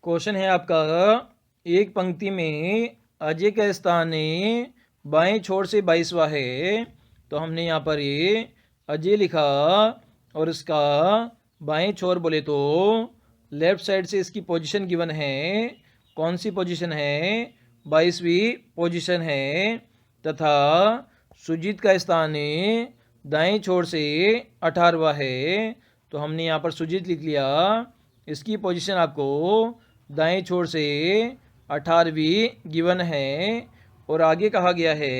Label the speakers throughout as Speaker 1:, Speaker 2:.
Speaker 1: Question है आपका, एक पंक्ति में अजय का स्थान बाएं छोर से 22वां है। तो हमने यहाँ पर ये अजय लिखा और इसका बाएं छोर बोले तो लेफ्ट साइड से इसकी पोजीशन गिवन है। कौन सी पोजीशन है? 22वीं पोजीशन है। तथा सुजीत का स्थान दाएं छोर से 18वां है। तो हमने यहाँ पर सुजीत लिख लिया, इसकी पोजीशन आपको दाएं छोर से 18वीं गिवन है। और आगे कहा गया है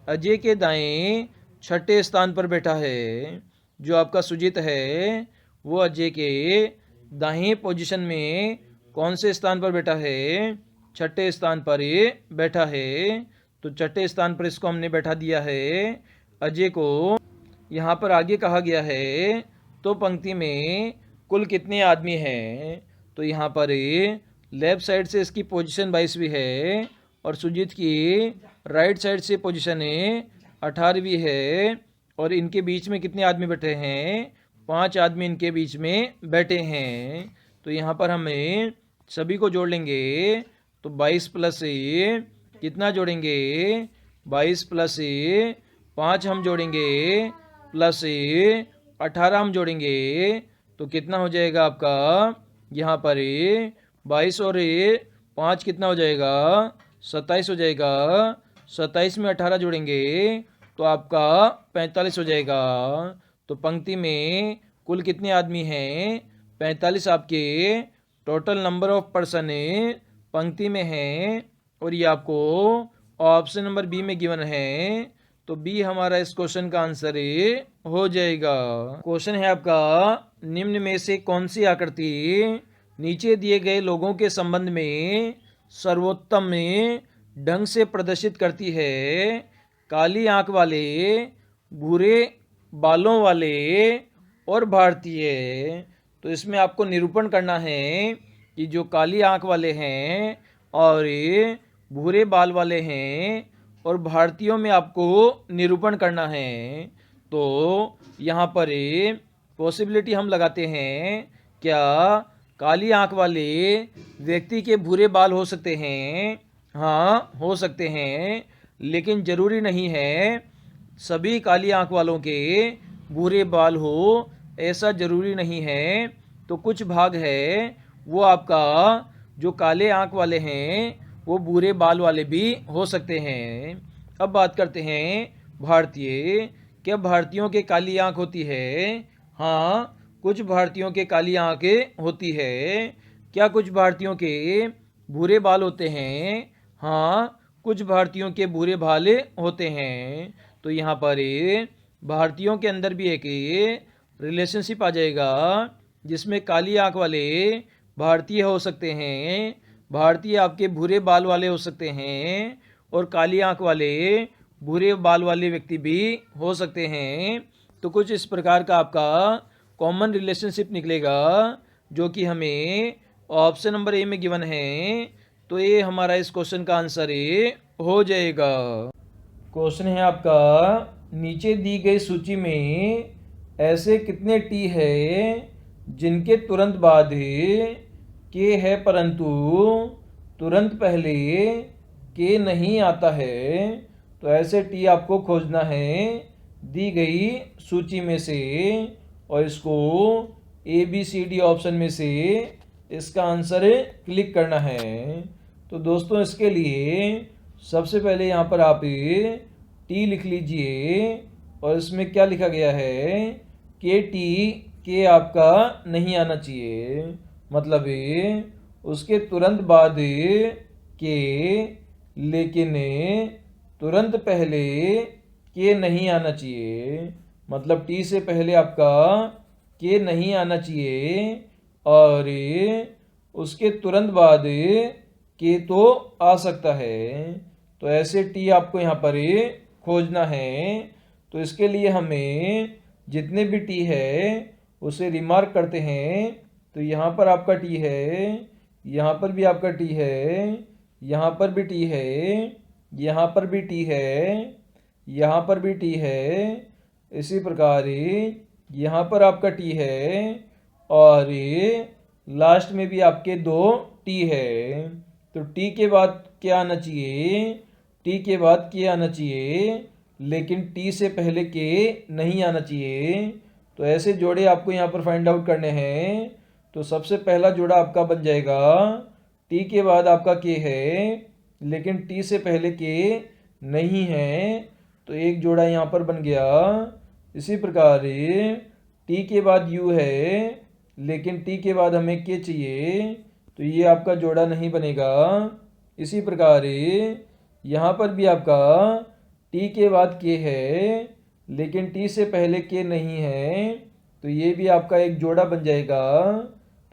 Speaker 1: अजय के दाएं छठे स्थान पर बैठा है। जो आपका सुजीत है वो अजय के दाएं पोजीशन में कौन से स्थान पर बैठा है? छठे स्थान पर ये बैठा है। तो छठे स्थान पर इसको हमने बैठा दिया है अजय को। यहाँ पर आगे कहा गया है तो पंक्ति में कुल कितने आदमी हैं? तो यहाँ पर लेफ्ट साइड से इसकी पोजीशन 22वीं है और सुजीत की राइट साइड से पोजीशन 18वीं है। और इनके बीच में कितने आदमी बैठे हैं? 5 आदमी इनके बीच में बैठे हैं। तो यहाँ पर हमें सभी को जोड़ लेंगे। तो 22 प्लस कितना जोड़ेंगे? 22 प्लस 5 हम जोड़ेंगे प्लस 18 हम जोड़ेंगे। तो कितना हो जाएगा आपका? यहाँ पर 22 और 5 कितना हो जाएगा? 27 हो जाएगा। 27 में 18 जोड़ेंगे तो आपका 45 हो जाएगा। तो पंक्ति में कुल कितने आदमी हैं? 45 आपके टोटल नंबर ऑफ पर्सन पंक्ति में हैं। और ये आपको ऑप्शन नंबर बी में गिवन है। तो बी हमारा इस क्वेश्चन का आंसर हो जाएगा। क्वेश्चन है आपका, निम्न में से कौन सी आकृति नीचे दिए गए लोगों के संबंध में सर्वोत्तम ढंग से प्रदर्शित करती है? काली आंख वाले, भूरे बालों वाले और भारतीय। तो इसमें आपको निरूपण करना है कि जो काली आंख वाले हैं और भूरे बाल वाले हैं और भारतीयों में आपको निरूपण करना है। तो यहाँ पर पॉसिबिलिटी हम लगाते हैं, क्या काली आंख वाले व्यक्ति के भूरे बाल हो सकते हैं? हाँ, हो सकते हैं, लेकिन ज़रूरी नहीं है सभी काली आंख वालों के भूरे बाल हो, ऐसा ज़रूरी नहीं है। तो कुछ भाग है वो आपका जो काले आंख वाले हैं वो भूरे बाल वाले भी हो सकते हैं। अब बात करते हैं भारतीय। क्या भारतीयों के काली आंख होती है? हाँ, कुछ भारतीयों के काली आंखें होती है। क्या कुछ भारतीयों के भूरे बाल होते हैं? हाँ, कुछ भारतीयों के भूरे बाल होते हैं। तो यहाँ पर भारतीयों के अंदर भी एक रिलेशनशिप आ जाएगा जिसमें काली आंख वाले भारतीय हो सकते हैं, भारतीय आपके भूरे बाल वाले हो सकते हैं और काली आंख वाले भूरे बाल वाले व्यक्ति भी हो सकते हैं। तो कुछ इस प्रकार का आपका कॉमन रिलेशनशिप निकलेगा जो कि हमें ऑप्शन नंबर ए में गिवन है। तो ये हमारा इस क्वेश्चन का आंसर हो जाएगा। क्वेश्चन है आपका, नीचे दी गई सूची में ऐसे कितने टी है जिनके तुरंत बाद के है परंतु तुरंत पहले के नहीं आता है? तो ऐसे टी आपको खोजना है दी गई सूची में से और इसको ABCD ऑप्शन में से इसका आंसर क्लिक करना है। तो दोस्तों इसके लिए सबसे पहले यहाँ पर आप टी लिख लीजिए और इसमें क्या लिखा गया है कि टी के आपका नहीं आना चाहिए, मतलब उसके तुरंत बाद के, लेकिन तुरंत पहले के नहीं आना चाहिए। मतलब टी से पहले आपका के नहीं आना चाहिए और उसके तुरंत बाद के तो आ सकता है। तो ऐसे टी आपको यहाँ पर खोजना है। तो इसके लिए हमें जितने भी टी है उसे रिमार्क करते हैं। तो यहाँ पर आपका टी है, यहाँ पर भी आपका टी है, यहाँ पर भी टी है, यहाँ पर भी टी है, यहाँ पर भी टी है, इसी प्रकार यहाँ पर आपका टी है और लास्ट में भी आपके 2 टी है, तो टी के बाद क्या आना चाहिए, टी के बाद के आना चाहिए, लेकिन टी से पहले के नहीं आना चाहिए। तो ऐसे जोड़े आपको यहाँ पर फाइंड आउट करने हैं। तो सबसे पहला जोड़ा आपका बन जाएगा, टी के बाद आपका के है लेकिन टी से पहले के नहीं है, तो एक जोड़ा यहाँ पर बन गया। इसी प्रकार टी के बाद यू है लेकिन टी के बाद हमें के चाहिए, तो ये आपका जोड़ा नहीं बनेगा। इसी प्रकार यहाँ पर भी आपका टी के बाद के है लेकिन टी से पहले के नहीं है, तो ये भी आपका एक जोड़ा बन जाएगा।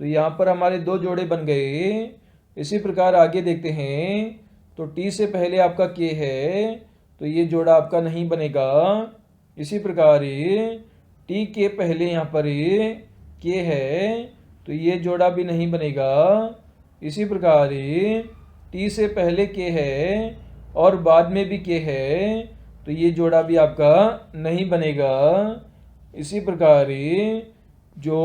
Speaker 1: तो यहाँ पर हमारे दो जोड़े बन गए। इसी प्रकार आगे देखते हैं। तो टी से पहले आपका के है, तो ये जोड़ा आपका नहीं बनेगा। इसी प्रकार टी के पहले यहाँ पर के है, तो ये जोड़ा भी नहीं बनेगा। इसी प्रकार टी से पहले के है और बाद में भी के है, तो ये जोड़ा भी आपका नहीं बनेगा। इसी प्रकार जो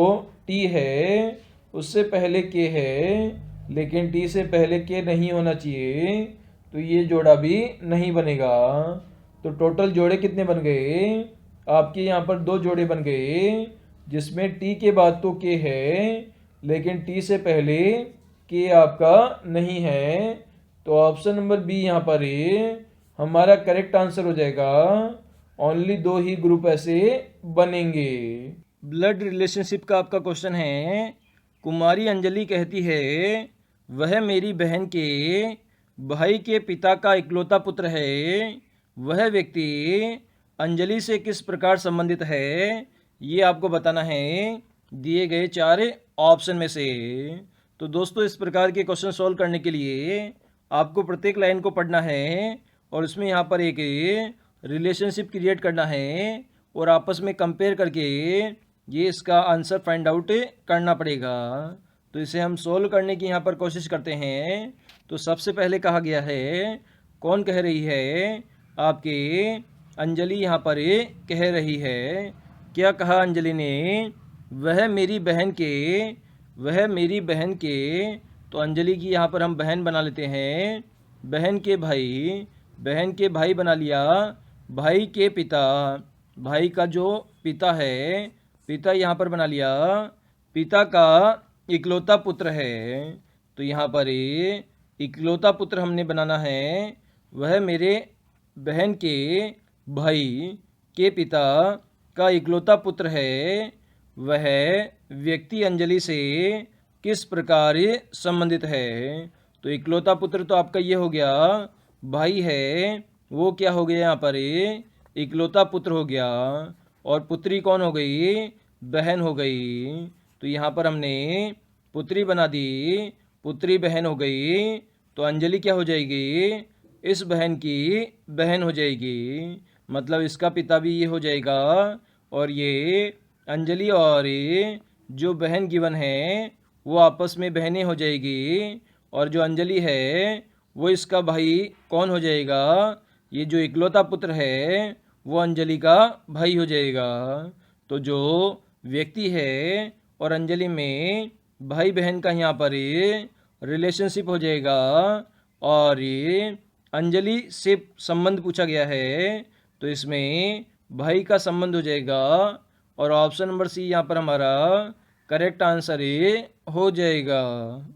Speaker 1: टी है उससे पहले के है लेकिन टी से पहले के नहीं होना चाहिए, तो ये जोड़ा भी नहीं बनेगा। तो टोटल जोड़े कितने बन गए, आपके यहाँ पर दो जोड़े बन गए, जिसमें टी के बाद तो के है लेकिन टी से पहले के आपका नहीं है। तो ऑप्शन नंबर बी यहाँ पर हमारा करेक्ट आंसर हो जाएगा। ओनली दो ही ग्रुप ऐसे बनेंगे। ब्लड रिलेशनशिप का आपका क्वेश्चन है। कुमारी अंजलि कहती है वह मेरी बहन के भाई के पिता का इकलौता पुत्र है। वह व्यक्ति अंजलि से किस प्रकार संबंधित है, ये आपको बताना है दिए गए चार ऑप्शन में से। तो दोस्तों इस प्रकार के क्वेश्चन सॉल्व करने के लिए आपको प्रत्येक लाइन को पढ़ना है और उसमें यहाँ पर एक रिलेशनशिप क्रिएट करना है और आपस में कंपेयर करके ये इसका आंसर फाइंड आउट करना पड़ेगा। तो इसे हम सोल्व करने की यहाँ पर कोशिश करते हैं। तो सबसे पहले कहा गया है, कौन कह रही है, आपके अंजलि यहाँ पर कह रही है। क्या कहा अंजलि ने, वह मेरी बहन के, तो अंजलि की यहाँ पर हम बहन बना लेते हैं। बहन के भाई बना लिया। भाई के पिता, भाई का जो पिता है, पिता यहाँ पर बना लिया। पिता का इकलौता पुत्र है, तो यहाँ पर इकलौता पुत्र हमने बनाना है। वह मेरे बहन के भाई के पिता का इकलौता पुत्र है। वह व्यक्ति अंजलि से किस प्रकार संबंधित है। तो इकलौता पुत्र तो आपका ये हो गया, भाई है, वो क्या हो गया यहाँ पर इकलौता पुत्र हो गया। और पुत्री कौन हो गई, बहन हो गई। तो यहाँ पर हमने पुत्री बना दी, पुत्री बहन हो गई। तो अंजलि क्या हो जाएगी, इस बहन की बहन हो जाएगी। मतलब इसका पिता भी ये हो जाएगा और ये अंजलि और जो बहन गिवन है वो आपस में बहनें हो जाएगी। और जो अंजलि है वो इसका भाई कौन हो जाएगा, ये जो इकलौता पुत्र है वो अंजलि का भाई हो जाएगा। तो जो व्यक्ति है और अंजलि में भाई बहन का यहाँ पर रिलेशनशिप हो जाएगा। और ये अंजलि से संबंध पूछा गया है, तो इसमें भाई का संबंध हो जाएगा। और ऑप्शन नंबर सी यहाँ पर हमारा करेक्ट आंसर हो जाएगा।